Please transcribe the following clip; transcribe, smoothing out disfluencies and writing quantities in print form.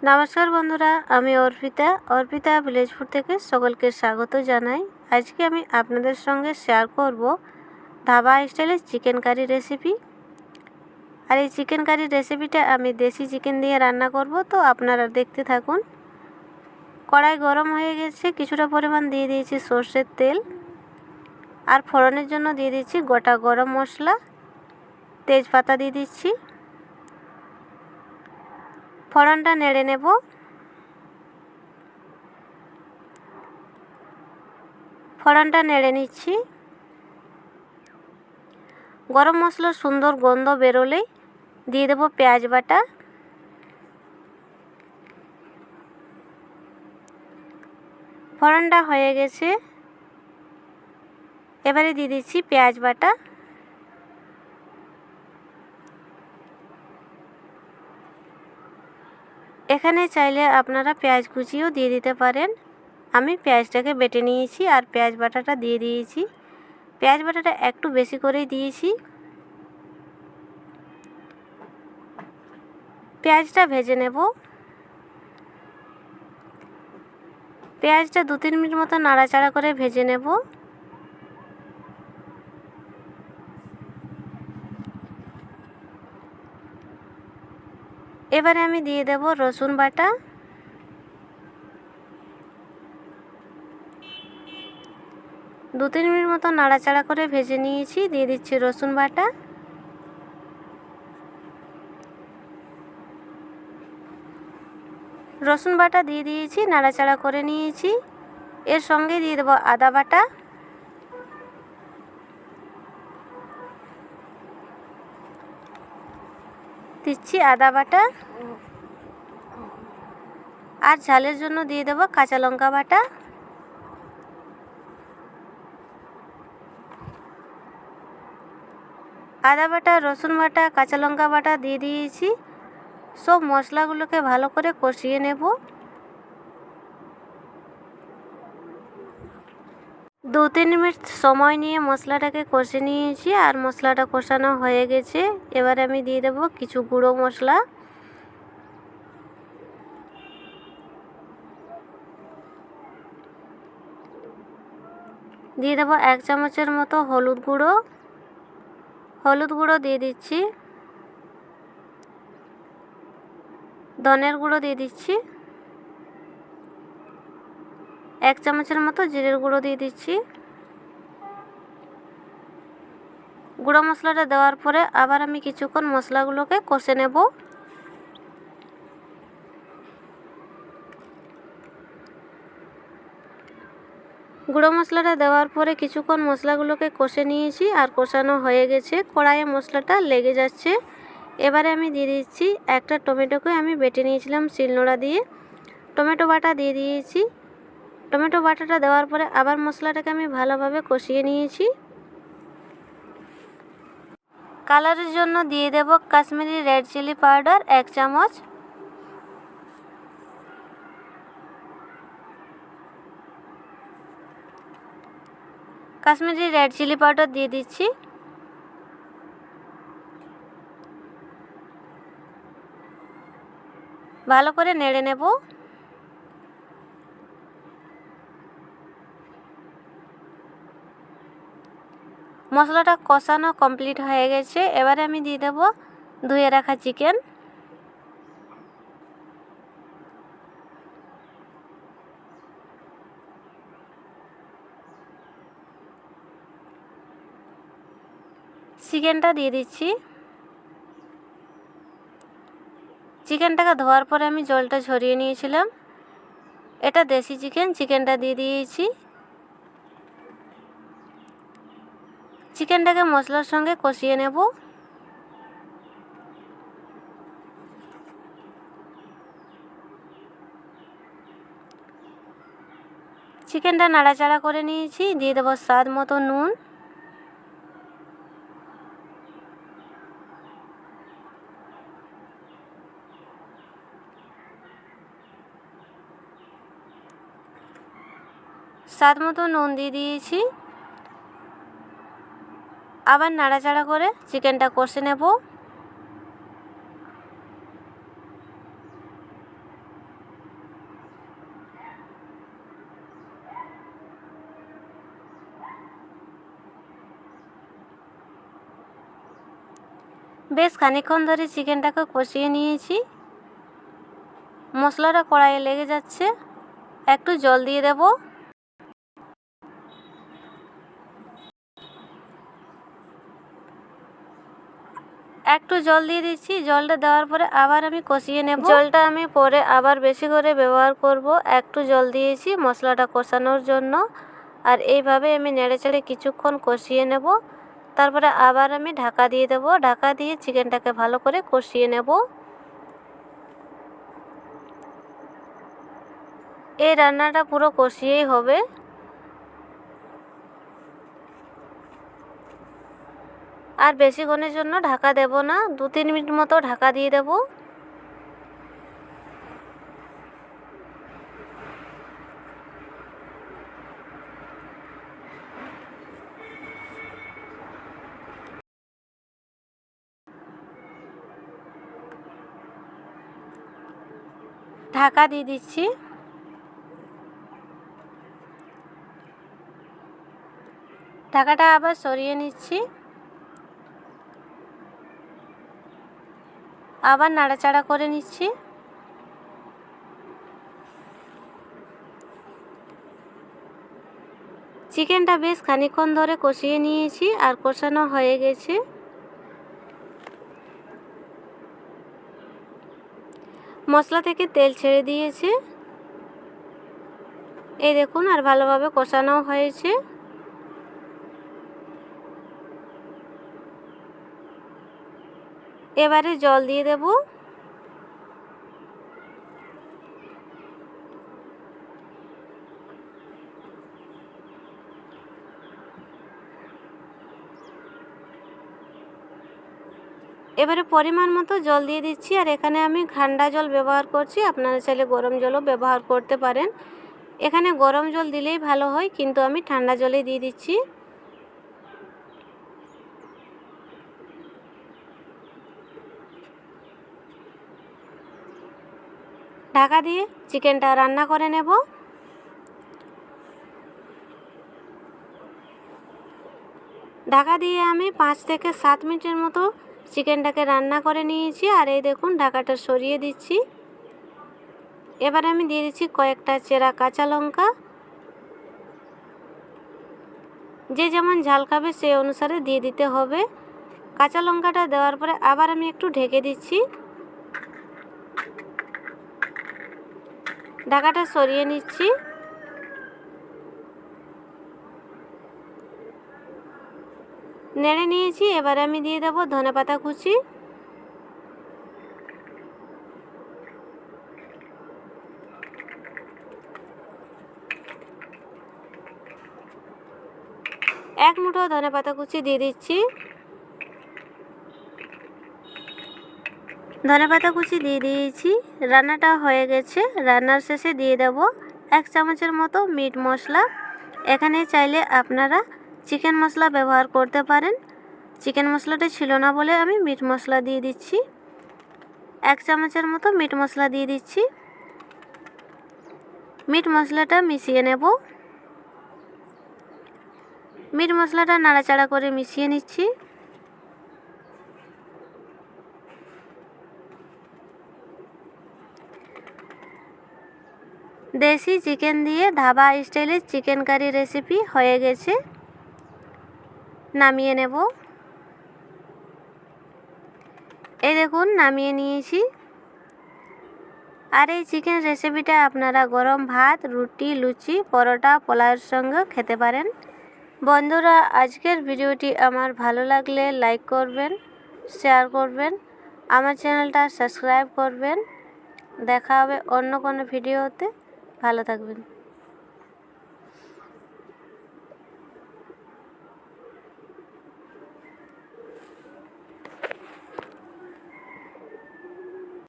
নমস্কার বন্ধুরা, আমি অর্পিতা ভিলেজ ফুড থেকে সকলকে স্বাগত জানাই। আজকে আমি আপনাদের সঙ্গে শেয়ার করব ধাবা স্টাইলের চিকেন কারি রেসিপি। আর এই চিকেন কারি রেসিপিটা আমি দেশি চিকেন দিয়ে রান্না করব, তো আপনারা দেখতে থাকুন। কড়াই গরম হয়ে গেছে, কিছুটা পরিমাণ দিয়ে দিয়েছি সর্ষের তেল, আর ফোড়নের জন্য দিয়ে দিচ্ছি গোটা গরম মশলা, তেজপাতা দিয়ে দিচ্ছি। ফোড়নটা নেড়ে নেব। ফোড়নটা নেড়ে নিচ্ছি। গরম মশলার সুন্দর গন্ধ বেরোলেই দিয়ে দেবো পেঁয়াজ বাটা। ফোড়নটা হয়ে গেছে, এবারে দিয়ে দিচ্ছি পেঁয়াজ বাটা। এখানে চাইলে আপনারা পেঁয়াজ কুচিও দিয়ে দিতে পারেন। আমি পেঁয়াজটাকে বেটে নিয়েছি আর পেঁয়াজ বাটাটা দিয়ে দিয়েছি। পেঁয়াজ বাটাটা একটু বেশি করেই দিয়েছি। পেঁয়াজটা ভেজে নেব। পেঁয়াজটা 2-3 মিনিট মতো নাড়াচাড়া করে ভেজে নেব। এবারে আমি দিয়ে দেব রসুন বাটা। দু 3 মিনিট মতো নাড়াচাড়া করে ভেজে নিয়েছি। দিয়ে দিচ্ছি রসুন বাটা। রসুন বাটা দিয়ে দিয়েছি, নাড়াচাড়া করে নিয়েছি। এর সঙ্গে দিয়ে দেবো আদা বাটা। দিচ্ছি আদা বাটা। আর ঝালের জন্য দিয়ে দেবো কাঁচা লঙ্কা বাটা। আদা বাটা, রসুন বাটা, কাঁচা লঙ্কা বাটা দিয়ে দিয়েছি। সব মশলাগুলোকে ভালো করে কষিয়ে নেব। 2-3 মিনিট সময় নিয়ে মশলাটাকে কষে নিয়েছি, আর মশলাটা কষানো হয়ে গেছে। এবার আমি দিয়ে দেব কিছু গুঁড়ো মশলা। দিয়ে দেব 1 চামচের মতো হলুদ গুঁড়ো। হলুদ গুঁড়ো দিয়ে দিচ্ছি। ধনের গুঁড়ো দিয়ে দিচ্ছি। 1 চামচের মতো জিরের গুঁড়ো দিয়ে দিচ্ছি। গুঁড়ো মশলাটা দেওয়ার পরে আবার আমি কিছুক্ষণ মশলাগুলোকে কষে নেব। গুঁড়ো মশলাটা দেওয়ার পরে কিছুক্ষণ মশলাগুলোকে কষে নিয়েছি, আর কষানো হয়ে গেছে। কড়াইয়ে মশলাটা লেগে যাচ্ছে। এবারে আমি দিয়ে দিচ্ছি একটা টমেটোকে আমি বেটে নিয়েছিলাম শিলনোড়া দিয়ে। টমেটো বাটা দিয়ে দিয়েছি। টমেটো বাটাটা দেওয়ার পরে আবার মশলাটাকে আমি ভালোভাবে কষিয়ে নিয়েছি। কালারের জন্য দিয়ে দেব কাশ্মীরি রেড চিলি পাউডার 1 চামচ। কাশ্মীরি রেড চিলি পাউডার দিয়ে দিচ্ছি। ভালো করে নেড়ে নেব। মশলাটা কষানো কমপ্লিট হয়ে গেছে। এবারে আমি দিয়ে দেব ধুয়ে রাখা চিকেন। চিকেনটা দিয়ে দিচ্ছি। চিকেনটাকে ধোয়ার পরে আমি জলটা ঝরিয়ে নিয়েছিলাম। এটা দেশি চিকেন। চিকেনটা দিয়ে দিয়েছি। চিকেনটাকে মশলার সঙ্গে কষিয়ে নেব। চিকেনটা নাড়াচাড়া করে নিয়েছি। দিয়ে দেবো স্বাদ মতো নুন। স্বাদ মতো নুন দিয়ে দিয়েছি। আবার নাড়াচাড়া করে চিকেনটা কষে নেব। বেশ খানিকক্ষণ ধরে চিকেনটাকে কষিয়ে নিয়েছি। মশলাটা কড়াইয়ে লেগে যাচ্ছে, একটু জল দিয়ে দেব। একটু জল দিয়ে দিচ্ছি। জলটা দেওয়ার পরে আবার আমি কষিয়ে নেব। জলটা আমি পরে আবার বেশি করে ব্যবহার করব। একটু জল দিয়েছি মশলাটা কষানোর জন্য। আর এইভাবে আমি নেড়েচেড়ে কিছুক্ষণ কষিয়ে নেব। তারপরে আবার আমি ঢাকা দিয়ে দেব। ঢাকা দিয়ে চিকেনটাকে ভালো করে কষিয়ে নেব। এই রান্নাটা পুরো কষিয়েই হবে। আর বেশিক্ষণের জন্য ঢাকা দেব না, 2-3 মিনিট মতো ঢাকা দিয়ে দেব। ঢাকা দিয়ে দিচ্ছি। ঢাকাটা আবার সরিয়ে নিচ্ছি। আবার নাড়াচাড়া করে নিচ্ছি। চিকেনটা বেশ খানিকক্ষণ ধরে কষিয়ে নিয়েছি আর কষানো হয়ে গেছে। মশলা থেকে তেল ছেড়ে দিয়েছে, এই দেখুন। আর ভালোভাবে কষানো হয়েছে। এবারে জল দিয়ে দেব। এবারে পরিমাণ মতো জল দিয়ে দিচ্ছি। আর এখানে আমি ঠান্ডা জল ব্যবহার করছি, আপনারা চাইলে গরম জলও ব্যবহার করতে পারেন। এখানে গরম জল দিলেই ভালো হয়, কিন্তু আমি ঠান্ডা জলে দিয়ে দিচ্ছি। ঢাকা দিয়ে চিকেনটা রান্না করে নেব। ঢাকা দিয়ে আমি 5 থেকে 7 মিনিটের মতো চিকেনটাকে রান্না করে নিয়েছি। আর এই দেখুন ঢাকাটা সরিয়ে দিচ্ছি। এবার আমি দিয়ে দিচ্ছি কয়েকটা চেরা কাঁচা লঙ্কা। যে যেমন ঝাল খাবে সেই অনুসারে দিয়ে দিতে হবে। কাঁচা লঙ্কাটা দেওয়ার পরে আবার আমি একটু ঢেকে দিচ্ছি। ঢাকাটা সরিয়ে নিচ্ছি। নেড়ে নিয়েছি। এবার আমি দিয়ে দেব ধনেপাতা কুচি। এক মুঠো ধনেপাতা কুচি দিয়ে দিচ্ছি। ধনেপাতা কুচি দিয়ে দিয়েছি। রান্নাটা হয়ে গেছে। রান্নার শেষে দিয়ে দেব 1 চামচের মতো মিট মশলা। এখানে চাইলে আপনারা চিকেন মশলা ব্যবহার করতে পারেন। চিকেন মশলাটা ছিল না বলে আমি মিট মশলা দিয়ে দিচ্ছি। 1 চামচের মতো মিট মশলা দিয়ে দিচ্ছি। মিট মশলাটা মিশিয়ে নেব। মিট মশলাটা নাড়াচাড়া করে মিশিয়ে নিচ্ছি। দেশি চিকেন দিয়ে ধাবা স্টাইলের চিকেন কারি রেসিপি হয়ে গেছে। নামিয়ে নেব। এই দেখুন নামিয়ে নিয়েছি। আর এই চিকেন রেসিপিটা আপনারা গরম ভাত, রুটি, লুচি, পরোটা, পোলাওয়ের সঙ্গে খেতে পারেন। বন্ধুরা, আজকের ভিডিওটি আমার ভালো লাগলে লাইক করবেন, শেয়ার করবেন, আমার চ্যানেলটা সাবস্ক্রাইব করবেন। দেখা হবে অন্য কোনো ভিডিওতে। ভালো থাকবেন।